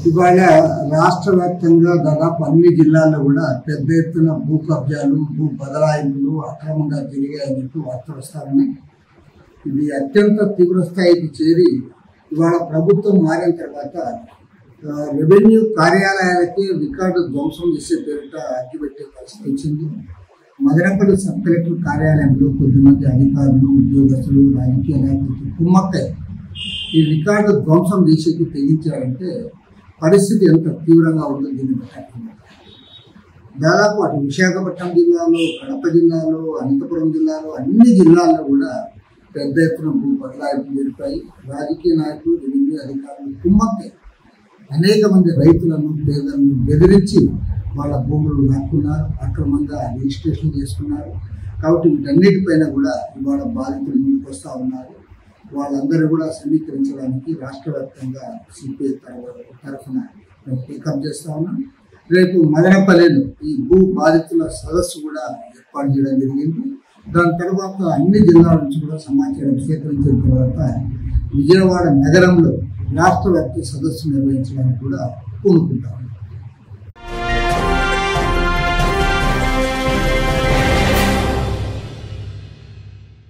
ఇవాళ రాష్ట్ర వ్యాప్తంగా దాదాపు అన్ని జిల్లాల్లో కూడా పెద్ద ఎత్తున భూ కబ్జాలు, భూ బదలాయింపులు అక్రమంగా జరిగాయని చెప్పి వార్తలు వస్తా ఉన్నాయి. ఇది అత్యంత తీవ్ర స్థాయికి చేరి ఇవాళ ప్రభుత్వం మారిన తర్వాత రెవెన్యూ కార్యాలయాలకి రికార్డు ధ్వంసం చేసే పేరిట అగ్గిపెట్టే పరిస్థితి వచ్చింది. మదనపల్లి సబ్ కలెక్టర్ కార్యాలయంలో కొద్దిమంది అధికారులు, ఉద్యోగస్తులు, రాజకీయ నాయకులు కుమ్మక్కై ఈ రికార్డు ధ్వంసం చేసేకి తెగించారంటే పరిస్థితి ఎంత తీవ్రంగా ఉందో దీన్ని బట్టి దాదాపు అటు విశాఖపట్నం జిల్లాలో, కడప జిల్లాలో, అనంతపురం జిల్లాలో అన్ని జిల్లాల్లో కూడా పెద్ద ఎత్తున భూ బదలాయింపులు జరిపాయి. రాజకీయ నాయకులు, రెవెన్యూ అధికారులు కుమ్మక్కై అనేక మంది రైతులను, పేదలను బెదిరించి వాళ్ళ భూములు లాక్కున్నారు, అక్రమంగా రిజిస్ట్రేషన్ చేసుకున్నారు. కాబట్టి వీటన్నిటిపైన కూడా ఇవాళ బాధితులు ముందుకు వస్తూ ఉన్నారు. వాళ్ళందరూ కూడా సమీకరించడానికి రాష్ట్ర వ్యాప్తంగా సిపిఐ తరఫున పికప్ చేస్తూ ఉన్నాం. రేపు మదనపల్లిలో ఈ భూ బాధితుల సదస్సు కూడా ఏర్పాటు చేయడం జరిగింది. దాని తర్వాత అన్ని జిల్లాల నుంచి కూడా సమాచారం సేకరించిన తర్వాత విజయవాడ నగరంలో రాష్ట్ర వ్యాప్త సదస్సు నిర్వహించడానికి కూడా పూనుకుంటాం.